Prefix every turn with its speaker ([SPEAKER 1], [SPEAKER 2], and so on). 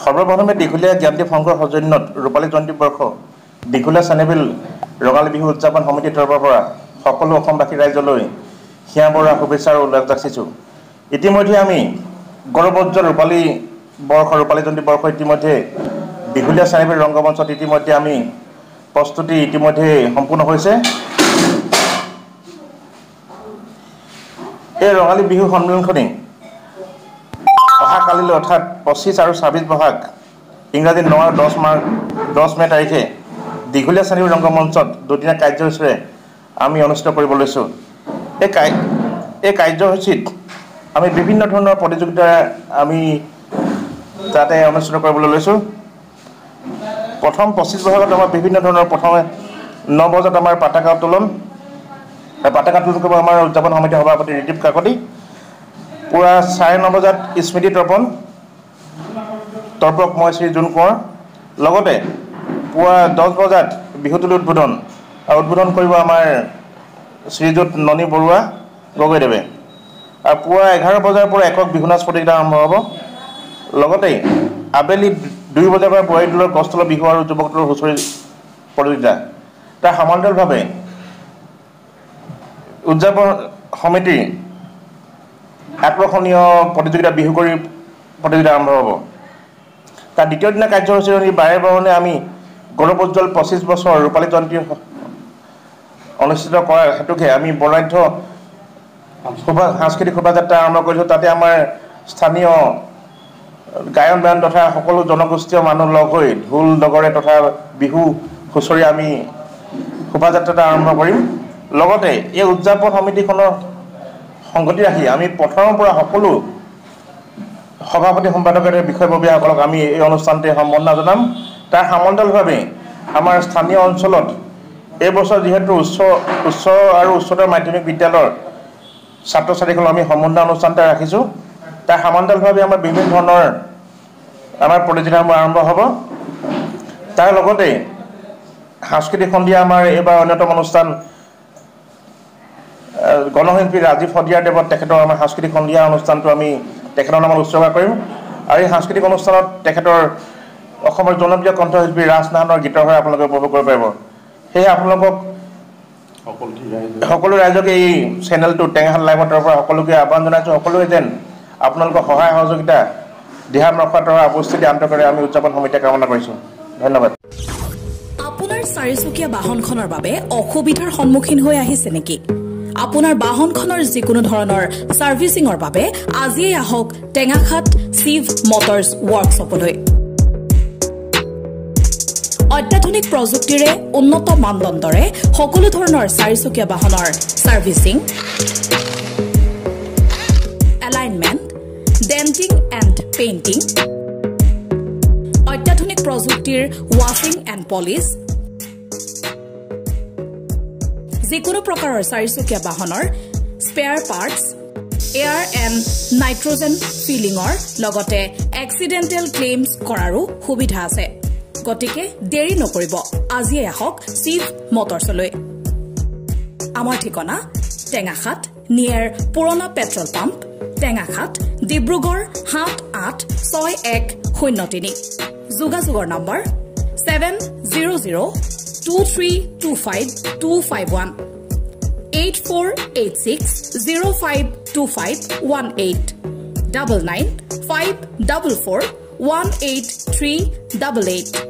[SPEAKER 1] সৰ্বপ্ৰথমে দীঘলীয়া জ্ঞানদীপ সংঘৰ সৌজন্যত ৰূপালী জয়ন্তী বৰ্ষ দীঘলীয়া চেনেবিল ৰঙালী বিহু উদযাপন সমিতিৰ তৰফৰ পৰা সকলো অসমবাসী ৰাইজলৈ হিয়া বৰা শুভেচ্ছা আৰু উল্লাস যাচিছোঁ। ইতিমধ্যে আমি গৌৰৱোজ্জ্বল ৰূপালী জয়ন্তী বৰ্ষ ইতিমধ্যে দীঘলীয়া চেনেবিল ৰংগমঞ্চত ইতিমধ্যে আমি প্ৰস্তুতি ইতিমধ্যে সম্পূৰ্ণ হৈছে। এই ৰঙালী বিহু সন্মিলনখনি অহাকালিলৈ অৰ্থাৎ 25 আৰু 26 বহাগ ইংৰাজী 9 আৰু 10 মে তাৰিখে দীঘলীয়া চেনেবিল ৰংগমঞ্চত দুদিনীয়া কাৰ্যসূচীৰে আমি অনুষ্ঠিত কৰিব লৈছোঁ। এই কাৰ্যসূচীত আমি বিভিন্ন ধৰণৰ প্ৰতিযোগিতা আমি তাতে অনুষ্ঠিত কৰিবলৈ লৈছোঁ। প্ৰথম 25 বহাগত আমাৰ বিভিন্ন ধৰণৰ প্ৰথমে 9 বজাত আমাৰ পতাকা উত্তোলন কৰিব আমাৰ উদযাপন সমিতিৰ সভাপতি ৰিদীপ কাকতি। পুৰা 9:30 বজাত স্মৃতি তৰ্পক মই শ্ৰী জোন কোঁৱৰ। লগতে পুৱা 10 বজাত বিহুতুলি উদ্বোধন কৰিব আমাৰ শ্ৰীযুত ননী বৰুৱা গগৈদেৱে। আৰু পুৱা 11 বজাৰ পৰা একক বিহু নাচ প্ৰতিযোগিতা আৰম্ভ হ'ব। লগতে আবেলি 2 বজাৰ পৰা বোৱাৰী দলৰ গছ তলৰ বিহু আৰু যুৱক দলৰ হুঁচৰি প্ৰতিযোগিতা। তাৰ সমান্তৰালভাৱে উদযাপন সমিতিৰ আকৰ্ষণীয় প্ৰতিযোগিতা বিহুকৰি প্ৰতিযোগিতা আৰম্ভ হ'ব। তাৰ দ্বিতীয় দিনা কাৰ্যসূচী বাৰে বাৰে আমি গৌৰৱোজ্জ্বল 25 বছৰ ৰূপালী জয়ন্তী অনুষ্ঠিত কৰাৰ হেতুকে আমি বৰ্ণাঢ্য সাংস্কৃতিক শোভাযাত্ৰা আৰম্ভ কৰিছোঁ। তাতে আমাৰ স্থানীয় গায়ন বায়ন তথা সকলো জনগোষ্ঠীয় মানুহ লগ হৈ ঢোল ডগৰে তথা বিহু হুঁচৰি আমি শোভাযাত্ৰাটা আৰম্ভ কৰিম। লগতে এই উদযাপন সমিতিখনৰ সংগতি ৰাখি আমি প্ৰথমৰ পৰা সকলো সভাপতি সম্পাদকেৰে বিষয়ববীয়াসকলক আমি এই অনুষ্ঠানতে সম্বৰ্ধনা জনাম। তাৰ সমান্তৰালভাৱে আমাৰ স্থানীয় অঞ্চলত এইবছৰ যিহেতু উচ্চ আৰু উচ্চতৰ মাধ্যমিক বিদ্যালয়ৰ ছাত্ৰ ছাত্ৰীসকলক আমি সম্বৰ্ধনা অনুষ্ঠান এটা ৰাখিছোঁ। তাৰ সমান্তৰালভাৱে আমাৰ বিভিন্ন ধৰণৰ আমাৰ প্ৰতিযোগিতাসমূহ আৰম্ভ হ'ব। তাৰ লগতে সাংস্কৃতিক সন্ধিয়া আমাৰ এইবাৰ অন্যতম অনুষ্ঠান গণশিল্পী ৰাজীৱ শদিয়াদেৱত তেখেতৰ আমাৰ সাংস্কৃতিক সন্ধিয়া অনুষ্ঠানটো আমি তেখেতৰ নামত উৎসৰ্গা কৰিম। আৰু এই সাংস্কৃতিক অনুষ্ঠানত তেখেতৰ অসমৰ জনপ্ৰিয় কণ্ঠশিল্পী ৰাজ নাহানৰ গীতৰ হৈ আপোনালোকে উপভোগ কৰিব পাৰিব। সেয়ে আপোনালোকক সকলো ৰাইজকে এই চেনেলটো টেঙাখাত লাইভৰ তৰফৰ পৰা সকলোকে আহ্বান জনাইছোঁ। সকলোৱে যেন আপোনালোকৰ সহায় সহযোগিতা দিহা ৰখাৰ উপস্থিতি আন্তঃকৰে আমি উদযাপন সমিতিয়ে কামনা কৰিছোঁ। ধন্যবাদ।
[SPEAKER 2] আপোনাৰ চাৰিচকীয়া বাহনখনৰ বাবে অসুবিধাৰ সন্মুখীন হৈ আহিছে নেকি? আপোনাৰ বাহনখনৰ যিকোনো ধৰণৰ সাৰ্ভিসিংৰ বাবে আজিয়ে আহক টেঙাখাত শিৱ মটৰ্ছ ৱৰ্কশ্বপলৈ। অত্যাধুনিক প্ৰযুক্তিৰে উন্নত মানদণ্ডৰে সকলো ধৰণৰ চাৰিচকীয়া বাহনৰ servicing, alignment, denting and painting, অত্যাধুনিক প্ৰযুক্তিৰ ৱাশ্বিং এণ্ড পলিছ, যিকোনো প্ৰকাৰৰ চাৰিচকীয়া বাহনৰ spare parts, air and nitrogen ফিলিঙৰ লগতে এক্সিডেণ্টেল ক্লেইমছ কৰাৰো সুবিধা আছে। গতিকে দেৰি নকৰিব, আজিয়ে আহক শিৱ মটৰ্ছলৈ। আমাৰ ঠিকনা টেঙাখাত নিয়েৰ পুৰণা পেট্ৰল পাম্প, টেঙাখাত, ডিব্ৰুগড় 786103। যোগাযোগৰ নম্বৰ 7002325251 8486052518 9954418388